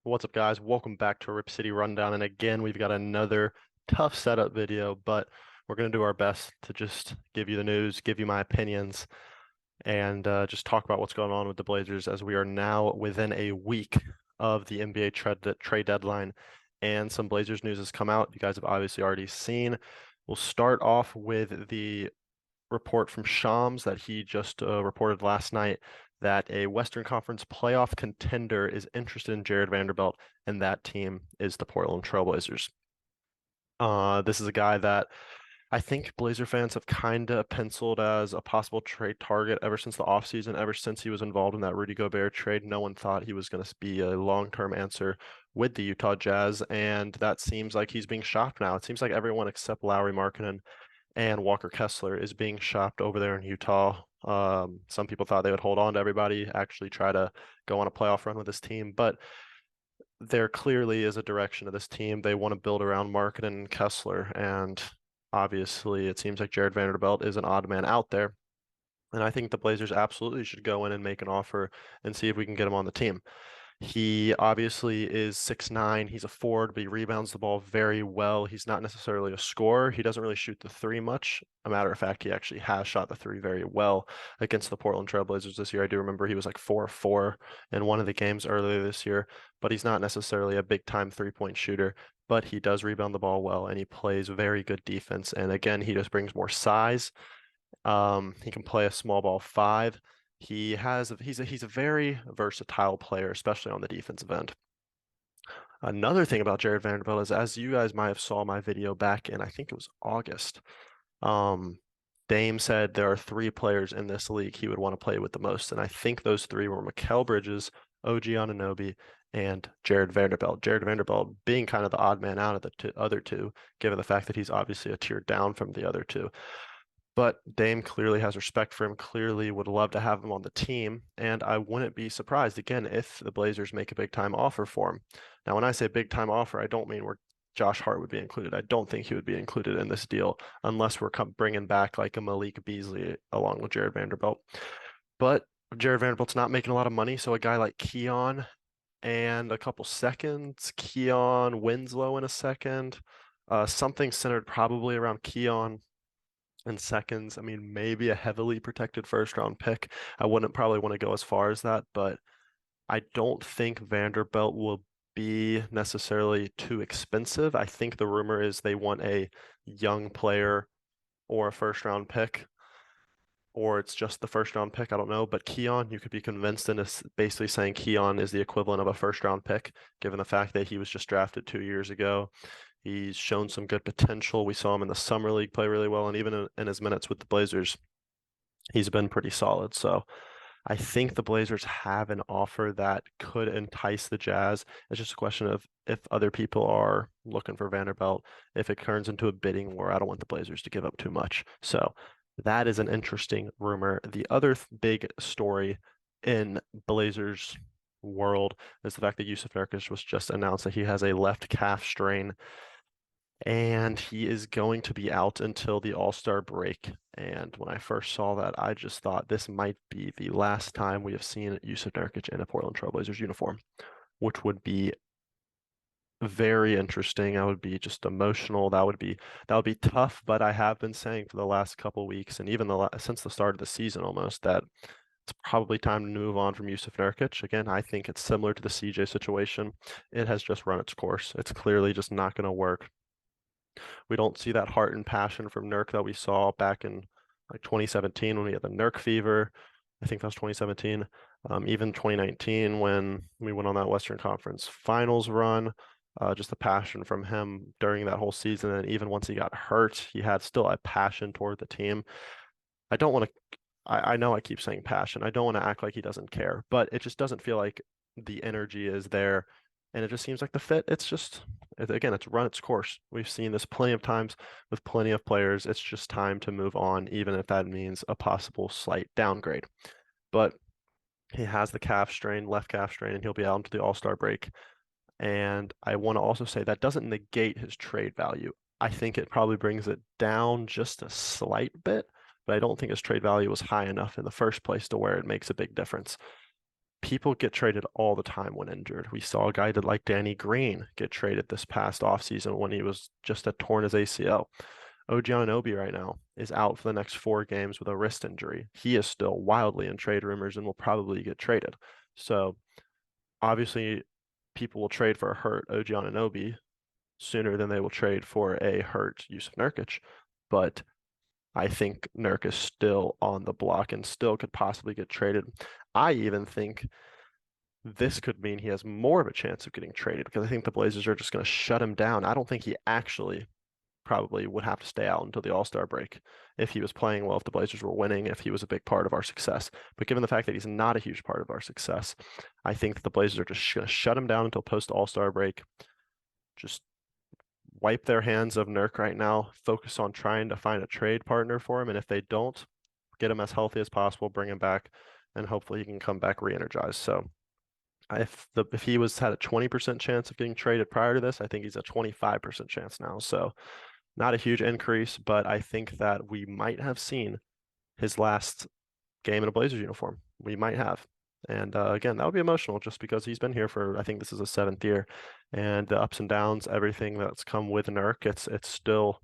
What's up, guys? Welcome back to Rip City Rundown. And again, we've got another tough setup video, but we're going to do our best to just give you the news, give you my opinions, and just talk about what's going on with the Blazers as we are now within a week of the NBA trade deadline. And some Blazers news has come out. You guys have obviously already seen. We'll start off with the report from Shams that he just reported last night that a Western Conference playoff contender is interested in Jared Vanderbilt, and that team is the Portland Trailblazers. This is a guy that I think Blazer fans have kind of penciled as a possible trade target ever since the offseason, ever since he was involved in that Rudy Gobert trade. No one thought he was going to be a long-term answer with the Utah Jazz, and that seems like he's being shopped now. It seems like everyone except Lauri Markkanen and Walker Kessler is being shopped over there in Utah. Some people thought they would hold on to everybody, actually try to go on a playoff run with this team, but there clearly is a direction of this team. They want to build around Markkanen and Kessler, and obviously it seems like Jared Vanderbilt is an odd man out there. And I think the Blazers absolutely should go in and make an offer and see if we can get him on the team. He obviously is 6'9". He's a forward, but he rebounds the ball very well. He's not necessarily a scorer. He doesn't really shoot the three much. A matter of fact, he actually has shot the three very well against the Portland Trailblazers this year. I do remember he was like 4-4 in one of the games earlier this year, but he's not necessarily a big time three-point shooter. But he does rebound the ball well, and he plays very good defense. And again, he just brings more size. He can play a small ball five. He's a very versatile player, especially on the defensive end. Another thing about Jared Vanderbilt is, as you guys might have saw my video back in, I think it was August. Dame said there are three players in this league he would want to play with the most, and I think those three were Mikal Bridges, OG Anunoby, and Jared Vanderbilt. Jared Vanderbilt being kind of the odd man out of the other two, given the fact that he's obviously a tier down from the other two. But Dame clearly has respect for him, clearly would love to have him on the team, and I wouldn't be surprised, again, if the Blazers make a big-time offer for him. Now, when I say big-time offer, I don't mean where Josh Hart would be included. I don't think he would be included in this deal unless we're bringing back like a Malik Beasley along with Jared Vanderbilt. But Jared Vanderbilt's not making a lot of money, so a guy like Keon and a couple seconds, Keon Winslow in a second, something centered probably around Keon in seconds. I mean, maybe a heavily protected first round pick. I wouldn't probably want to go as far as that, but I don't think Vanderbilt will be necessarily too expensive. I think the rumor is they want a young player or a first round pick, or it's just the first round pick. I don't know. But Keon, you could be convinced into basically saying Keon is the equivalent of a first round pick, given the fact that he was just drafted 2 years ago. He's shown some good potential. We saw him in the summer league play really well, and even in his minutes with the Blazers, he's been pretty solid. So I think the Blazers have an offer that could entice the Jazz. It's just a question of if other people are looking for Vanderbilt. If it turns into a bidding war, I don't want the Blazers to give up too much. So that is an interesting rumor. The other big story in Blazers world is the fact that Jusuf Nurkic was just announced that he has a left calf strain and he is going to be out until the All-Star break. And when I first saw that, I just thought this might be the last time we have seen Jusuf Nurkic in a Portland Trailblazers uniform, which would be very interesting. I would be just emotional. That would be tough. But I have been saying for the last couple weeks, and even since the start of the season almost, that it's probably time to move on from Jusuf Nurkic. Again, I think it's similar to the CJ situation. It has just run its course. It's clearly just not going to work. We don't see that heart and passion from Nurk that we saw back in like 2017 when we had the Nurk fever. I think that was 2017. Even 2019 when we went on that Western Conference Finals run. Just the passion from him during that whole season, and even once he got hurt, he had still a passion toward the team. I don't want to. I know I keep saying passion. I don't want to act like he doesn't care, but it just doesn't feel like the energy is there, and it just seems like the fit. Again, it's run its course. We've seen this plenty of times with plenty of players. It's just time to move on, even if that means a possible slight downgrade. But he has the left calf strain, and he'll be out into the All-Star break. And I want to also say that doesn't negate his trade value. I think it probably brings it down just a slight bit, but I don't think his trade value was high enough in the first place to where it makes a big difference. people get traded all the time when injured. We saw a guy that like Danny Green get traded this past offseason when he was just had torn his ACL. OG Anunoby right now is out for the next 4 games with a wrist injury. He is still wildly in trade rumors and will probably get traded. So obviously, people will trade for a hurt OG Anunoby sooner than they will trade for a hurt Jusuf Nurkic. But I think Nurk is still on the block and still could possibly get traded. I even think this could mean he has more of a chance of getting traded because I think the Blazers are just going to shut him down. I don't think he actually probably would have to stay out until the All-Star break if he was playing well, if the Blazers were winning, if he was a big part of our success. But given the fact that he's not a huge part of our success, I think that the Blazers are just going to shut him down until post All-Star break. Just wipe their hands of Nurk right now, focus on trying to find a trade partner for him, and if they don't, get him as healthy as possible, bring him back, and hopefully he can come back re-energized. So if he was had a 20% chance of getting traded prior to this, I think he's a 25% chance now. So not a huge increase, but I think that we might have seen his last game in a Blazers uniform. We might have. And again, that would be emotional just because he's been here for, I think this is his 7th year, and the ups and downs, everything that's come with Nurk, it's still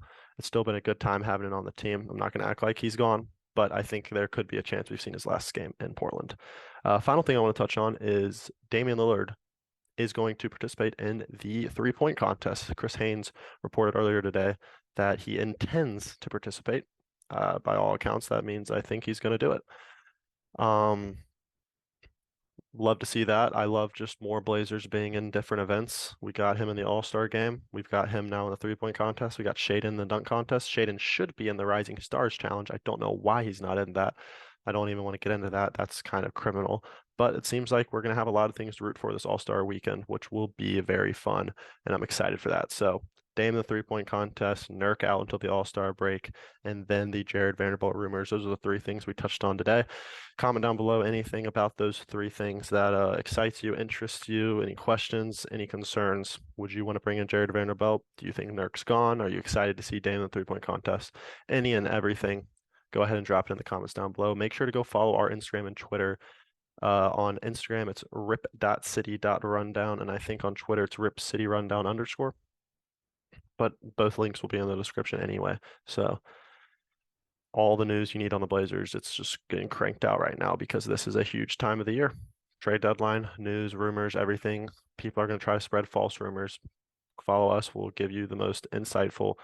been a good time having it on the team. I'm not going to act like he's gone, but I think there could be a chance we've seen his last game in Portland. Final thing I want to touch on is Damian Lillard is going to participate in the 3-point contest. Chris Haynes reported earlier today that he intends to participate. By all accounts, that means I think he's going to do it. Love to see that. I love just more Blazers being in different events. We got him in the All-Star game. We've got him now in the 3-point contest. We got Shaden in the dunk contest. Shaden should be in the Rising Stars Challenge. I don't know why he's not in that. I don't even want to get into that. That's kind of criminal. But it seems like we're going to have a lot of things to root for this All-Star weekend, which will be very fun, and I'm excited for that. So Dame in the 3-point contest, Nurk out until the All-Star break, and then the Jared Vanderbilt rumors. Those are the 3 things we touched on today. Comment down below anything about those 3 things that excites you, interests you, any questions, any concerns. Would you want to bring in Jared Vanderbilt? Do you think Nurk's gone? Are you excited to see Dame in the 3-point contest? Any and everything. Go ahead and drop it in the comments down below. Make sure to go follow our Instagram and Twitter. On Instagram, it's rip.city.rundown, and I think on Twitter, it's ripcityrundown_. But both links will be in the description anyway. So all the news you need on the Blazers, it's just getting cranked out right now because this is a huge time of the year. Trade deadline, news, rumors, everything. People are going to try to spread false rumors. Follow us. We'll give you the most insightful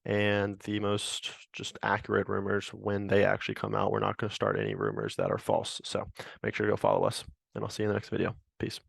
and the most just accurate rumors when they actually come out. We're not going to start any rumors that are false. So make sure to go follow us, and I'll see you in the next video. Peace.